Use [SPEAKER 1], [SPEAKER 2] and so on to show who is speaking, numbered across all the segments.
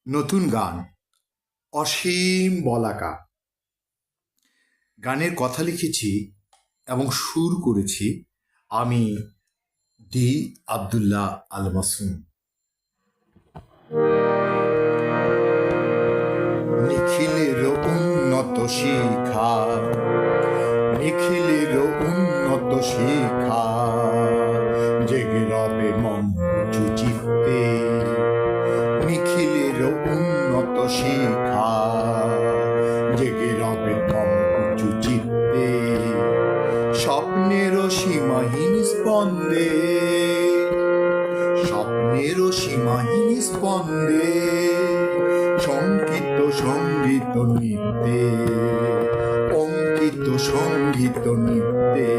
[SPEAKER 1] নতুন গান অসীম বলাকা। গানের কথা লিখেছি এবং সুর করেছি আমি ডি আব্দুল্লাহ আল মাসুম। নিখিলের উন্নত শিখা, নিখিলের উন্নত শিখা, জেগে রবে মম উঁচু চিত্তে। নিখিলের উন্নত শিখা, জেগে রবে মম উঁচু চিত্তে। স্বপ্নেরও সীমাহীন স্পন্দে, স্বপ্নেরও সীমাহীন স্পন্দে, শঙ্কিত সঙ্গীত নৃত্যে, অঙ্কিত সঙ্গীত নৃত্যে।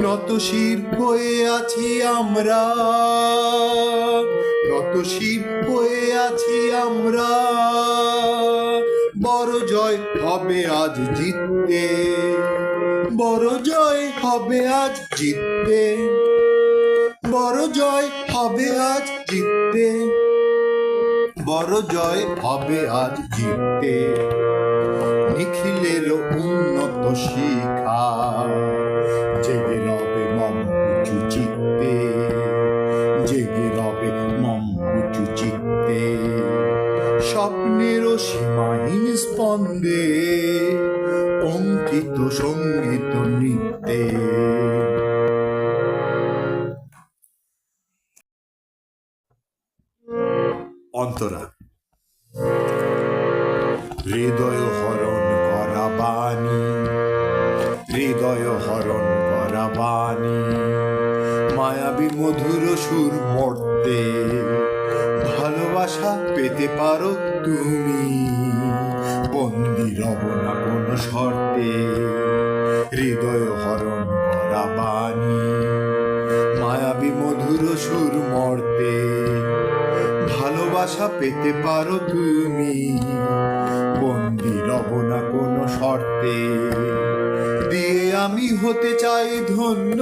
[SPEAKER 1] নত শির হয়ে আছি আমরা, নত শির হয়ে আছি আমরা, বড় জয় হবে আজ জিততে, বড় জয় হবে আজ জিততে, বড় জয় হবে আজ জিততে, বড় জয় হবে আজ জিততে। নিখিলের উন্নত শিখা, জেগে রবে মম উঁচু চিত্তে, জেগে রবে মম উঁচু চিত্তে। স্বপ্নেরও সীমাহীন স্পন্দে, অঙ্কিত সঙ্গীত নৃত্যে। অন্তরা। হৃদয় হরণ করা বাণী, হৃদয় হরণ করা বাণী, মায়াবী মধুর সুর মর্তে, ভালোবাসা পেতে পারো তুমি, বন্দি রব না কোন শর্তে। হৃদয় হরণ করা বাণী, মায়াবী মধুর সুর মর্তে, ভালোবাসা পেতে পারো তুমি, বন্দি রব না কোনো শর্তে। দিয়ে আমি হতে চাই ধন্য,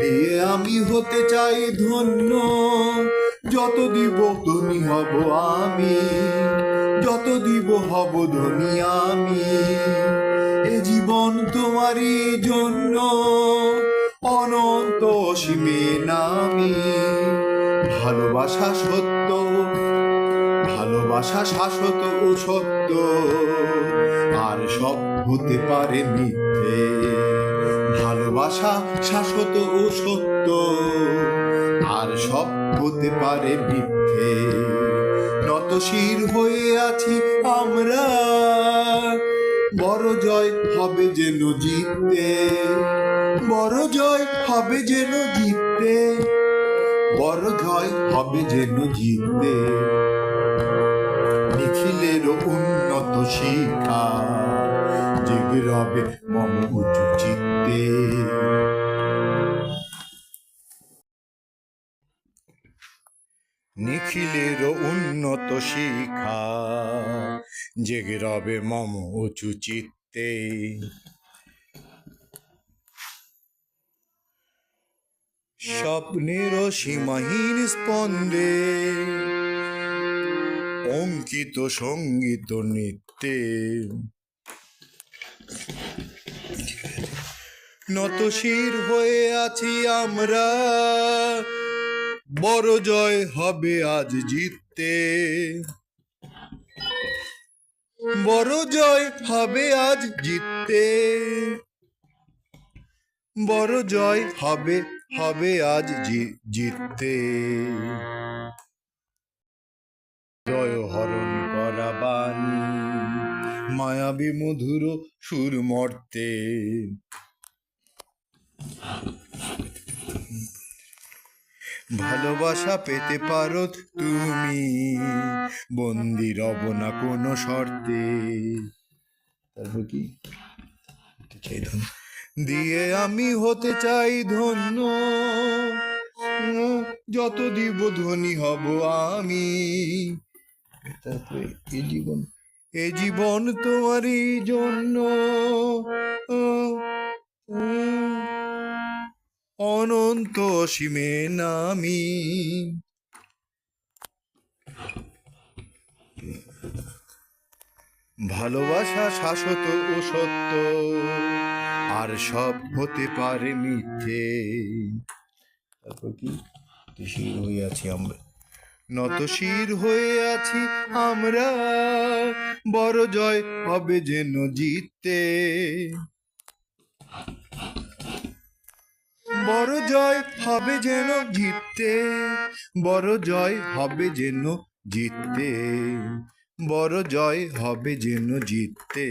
[SPEAKER 1] দিয়ে আমি হতে চাই ধন্য, যত দিব ধনী হব আমি, যত দিব হব ধনী আমি। এ জীবন তোমারই জন্য, অনন্ত অসীমে নামি। ভালোবাসা সত্য, ভালোবাসা শাশ্বত ও সত্য, আর সব হতে পারে মিথ্যে। ভালোবাসা শাশ্বত ও সত্য, আর সব হতে পারে মিথ্যে। নত শির হয়ে আছি আমরা, বড় জয় হবে যেন জিততে, বড় জয় হবে যেন জিততে, বড় জয় হবে যেন জিততে। নিখিলের উন্নত শিখা, জেগে রবে মম উঁচু চিত্তে। নিখিলের উন্নত শিখা, জেগে রবে মম উঁচু চিত্তে। স্বপ্নের সীমাহীন স্পন্দে, অঙ্কিত সঙ্গীত নৃত্যে। নত শির হয়ে আছি আমরা, বড় জয় হবে আজ জিততে, বড় জয় হবে আজ জিততে, বড় জয় হবে হবে আজ জিততে। জয় হরণ করা বাণী, মায়াবী মধুর সুর মর্তে, ভালোবাসা পেতে পারো তুমি, বন্দি রব না কোনো শর্তে। তারপর কি দিয়ে আমি হতে চাই ধন্য, যত দিব ধনী হব আমি। তারপরে এ জীবন, এ জীবন তোমারই জন্য, অনন্ত অসীমে নামি। ভালোবাসা শাশ্বত ও সত্য, আর সব হতে পারে মিথ্যে। তারপর কি? শির হয়ে আছি আমরা, নত শির হয়ে আছি আমরা, বড় জয় হবে যেন জিততে, বড় জয় হবে যেন জিততে, বড় জয় হবে যেন জিততে, বড় জয় হবে যেন জিততে।